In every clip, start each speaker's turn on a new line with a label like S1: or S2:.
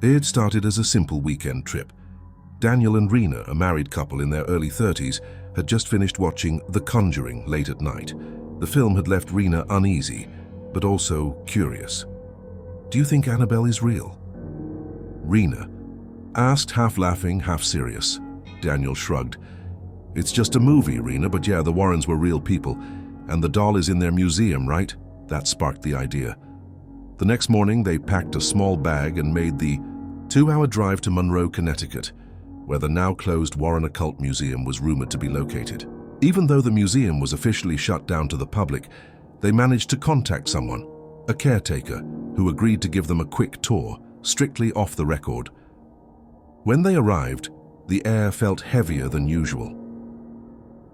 S1: It started as a simple weekend trip. Daniel and Rena, a married couple in their early 30s, had just finished watching The Conjuring late at night. The film had left Rena uneasy, but also curious. "Do you think Annabelle is real?" Rena asked, half laughing, half serious. Daniel shrugged. "It's just a movie, Rena, but yeah, the Warrens were real people. And the doll is in their museum, right?" That sparked the idea. The next morning, they packed a small bag and made the 2-hour drive to Monroe, Connecticut, where the now-closed Warren Occult Museum was rumored to be located. Even though the museum was officially shut down to the public, they managed to contact someone, a caretaker, who agreed to give them a quick tour, strictly off the record. When they arrived, the air felt heavier than usual.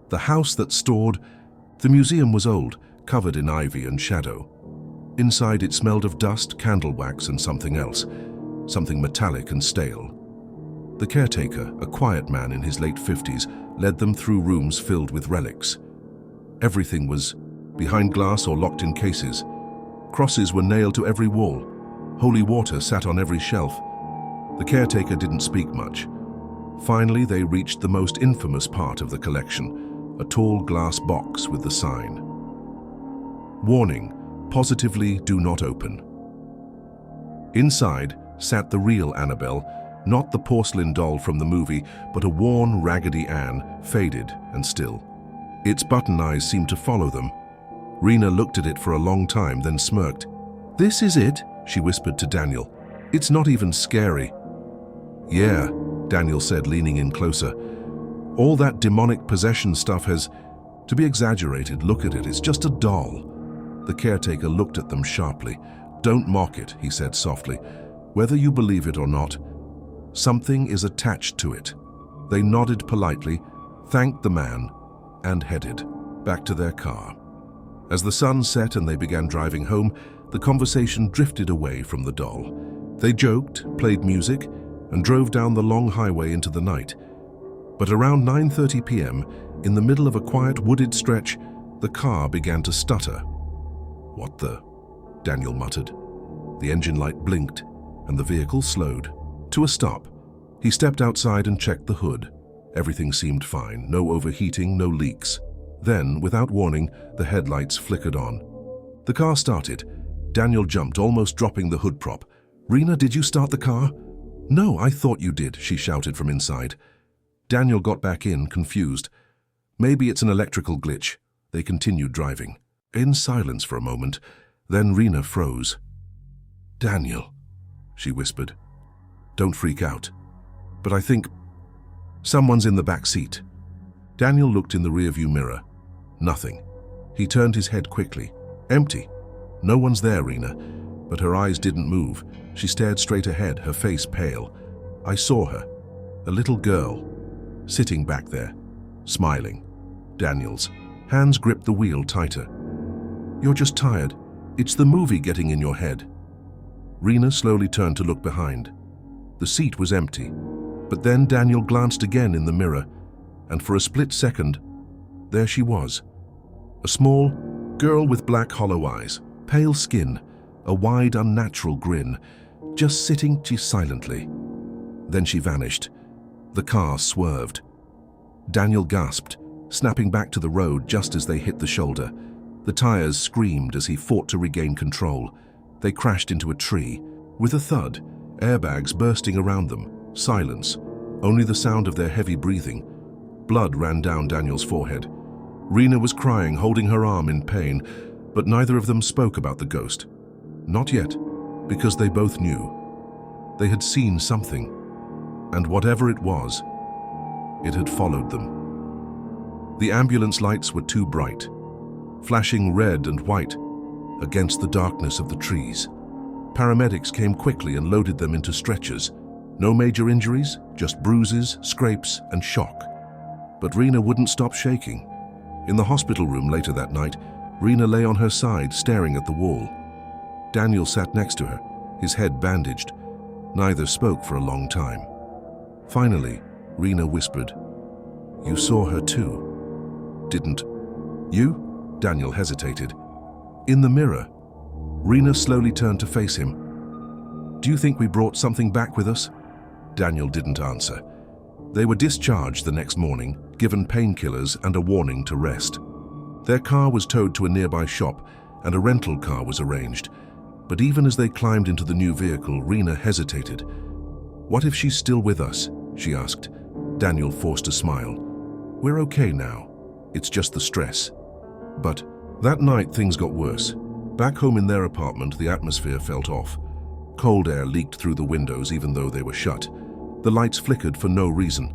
S1: The house that stored the museum was old, covered in ivy and shadow. Inside it smelled of dust, candle wax, and something else, something metallic and stale. The caretaker, a quiet man in his late 50s, led them through rooms filled with relics. Everything was behind glass or locked in cases. Crosses were nailed to every wall. Holy water sat on every shelf. The caretaker didn't speak much. Finally, they reached the most infamous part of the collection, a tall glass box with the sign, "Warning, positively do not open." Inside sat the real Annabelle, not the porcelain doll from the movie, but a worn, Raggedy Ann, faded and still. Its button eyes seemed to follow them. Rena looked at it for a long time, then smirked. "This is it," she whispered to Daniel. "It's not even scary." "Yeah," Daniel said, leaning in closer. "All that demonic possession stuff has to be exaggerated. Look at it, it's just a doll." The caretaker looked at them sharply. "Don't mock it," he said softly. "Whether you believe it or not, something is attached to it." They nodded politely, thanked the man, and headed back to their car. As the sun set and they began driving home, the conversation drifted away from the doll. They joked, played music, and drove down the long highway into the night. But around 9:30 p.m., in the middle of a quiet wooded stretch, the car began to stutter. "What the?" Daniel muttered. The engine light blinked, and the vehicle slowed to a stop. He stepped outside and checked the hood. Everything seemed fine, no overheating, no leaks. Then, without warning, the headlights flickered on. The car started. Daniel jumped, almost dropping the hood prop. "Rena, did you start the car?" "No, I thought you did," she shouted from inside. Daniel got back in, confused. "Maybe it's an electrical glitch." They continued driving, in silence for a moment. Then Rena froze. "Daniel," she whispered. "Don't freak out. But I think someone's in the back seat." Daniel looked in the rearview mirror. Nothing. He turned his head quickly. Empty. "No one's there, Rena." But her eyes didn't move. She stared straight ahead, her face pale. "I saw her. A little girl. Sitting back there. Smiling." Daniel's hands gripped the wheel tighter. "You're just tired. It's the movie getting in your head." Rena slowly turned to look behind. The seat was empty. But then Daniel glanced again in the mirror, and for a split second, there she was. A small girl with black hollow eyes, pale skin, a wide, unnatural grin, just sitting silently. Then she vanished. The car swerved. Daniel gasped, snapping back to the road just as they hit the shoulder. The tires screamed as he fought to regain control. They crashed into a tree. With a thud, airbags bursting around them. Silence. Only the sound of their heavy breathing. Blood ran down Daniel's forehead. Rena was crying, holding her arm in pain, but neither of them spoke about the ghost. Not yet, because they both knew. They had seen something, and whatever it was, it had followed them. The ambulance lights were too bright, flashing red and white against the darkness of the trees. Paramedics came quickly and loaded them into stretchers. No major injuries, just bruises, scrapes, and shock. But Rena wouldn't stop shaking. In the hospital room later that night, Rena lay on her side, staring at the wall. Daniel sat next to her, his head bandaged. Neither spoke for a long time. Finally, Rena whispered, "You saw her too, didn't you?" Daniel hesitated. "In the mirror." Rena slowly turned to face him. "Do you think we brought something back with us?" Daniel didn't answer. They were discharged the next morning, given painkillers and a warning to rest. Their car was towed to a nearby shop and a rental car was arranged. But even as they climbed into the new vehicle, Rena hesitated. "What if she's still with us?" she asked. Daniel forced a smile. "We're okay now. It's just the stress." But that night things got worse. Back home in their apartment, the atmosphere felt off. Cold air leaked through the windows even though they were shut. The lights flickered for no reason.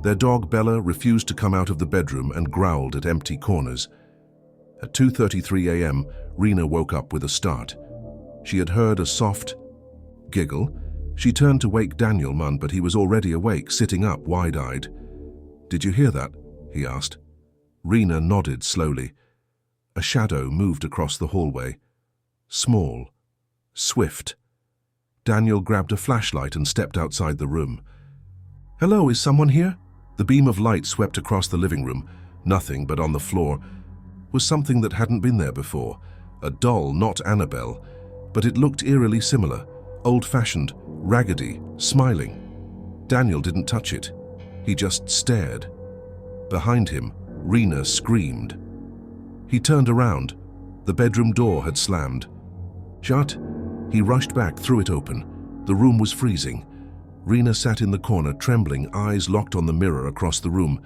S1: Their dog Bella refused to come out of the bedroom and growled at empty corners. At 2:33 a.m., Rena woke up with a start. She had heard a soft giggle. She turned to wake Daniel Munn, but he was already awake, sitting up wide-eyed. "Did you hear that?" he asked. Rena nodded slowly. A shadow moved across the hallway. Small, swift. Daniel grabbed a flashlight and stepped outside the room. "Hello, is someone here?" The beam of light swept across the living room. Nothing, but on the floor was something that hadn't been there before. A doll, not Annabelle, but it looked eerily similar. Old-fashioned, raggedy, smiling. Daniel didn't touch it. He just stared. Behind him, Rena screamed. He turned around. The bedroom door had slammed. Shut. He rushed back, threw it open. The room was freezing. Rena sat in the corner, trembling, eyes locked on the mirror across the room.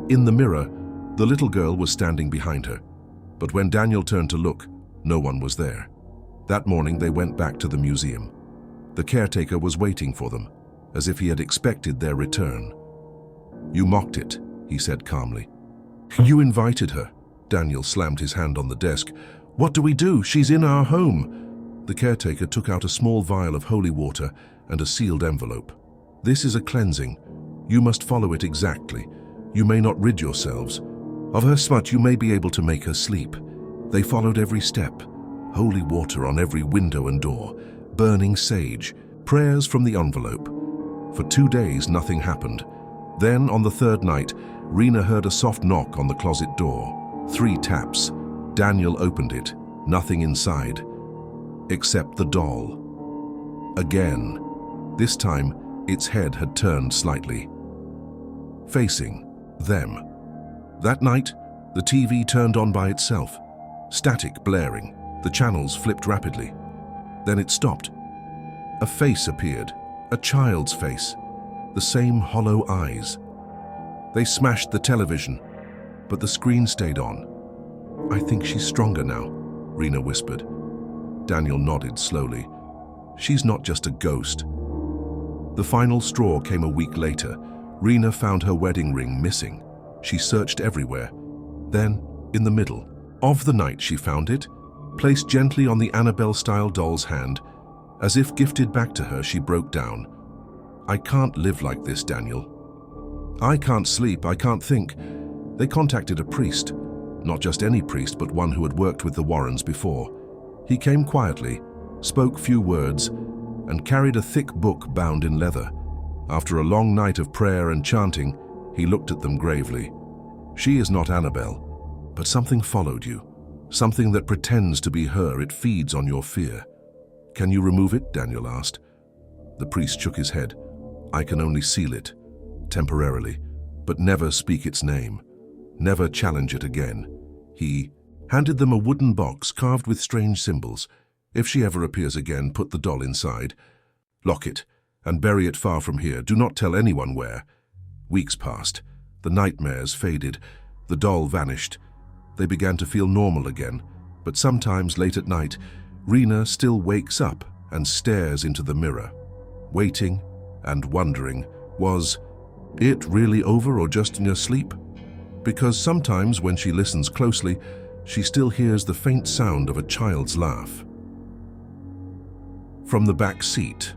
S1: In the mirror, the little girl was standing behind her. But when Daniel turned to look, no one was there. That morning, they went back to the museum. The caretaker was waiting for them, as if he had expected their return. "You mocked it," he said calmly. "You invited her." Daniel slammed his hand on the desk. "What do we do? She's in our home." The caretaker took out a small vial of holy water and a sealed envelope. "This is a cleansing. You must follow it exactly. You may not rid yourselves of her smut. You may be able to make her sleep." They followed every step. Holy water on every window and door. Burning sage. Prayers from the envelope. For 2 days, nothing happened. Then, on the third night, Rena heard a soft knock on the closet door. 3 taps. Daniel opened it. Nothing inside. Except the doll. Again. This time, its head had turned slightly. Facing them. That night, the TV turned on by itself. Static blaring. The channels flipped rapidly. Then it stopped. A face appeared. A child's face. The same hollow eyes. They smashed the television, but the screen stayed on. "I think she's stronger now," Rena whispered. Daniel nodded slowly. "She's not just a ghost." The final straw came a week later. Rena found her wedding ring missing. She searched everywhere. Then, in the middle of the night, she found it, placed gently on the Annabelle-style doll's hand. As if gifted back to her, she broke down. "I can't live like this, Daniel. I can't sleep, I can't think." They contacted a priest. Not just any priest, but one who had worked with the Warrens before. He came quietly, spoke few words, and carried a thick book bound in leather. After a long night of prayer and chanting, he looked at them gravely. "She is not Annabelle, but something followed you. Something that pretends to be her. It feeds on your fear." "Can you remove it?" Daniel asked. The priest shook his head. "I can only seal it, temporarily, but never speak its name. Never challenge it again." He handed them a wooden box carved with strange symbols. "If she ever appears again, put the doll inside. Lock it, and bury it far from here. Do not tell anyone where." Weeks passed. The nightmares faded. The doll vanished. They began to feel normal again, but sometimes late at night, Rena still wakes up and stares into the mirror, waiting and wondering, was it really over or just in her sleep? Because sometimes when she listens closely, she still hears the faint sound of a child's laugh. From the back seat,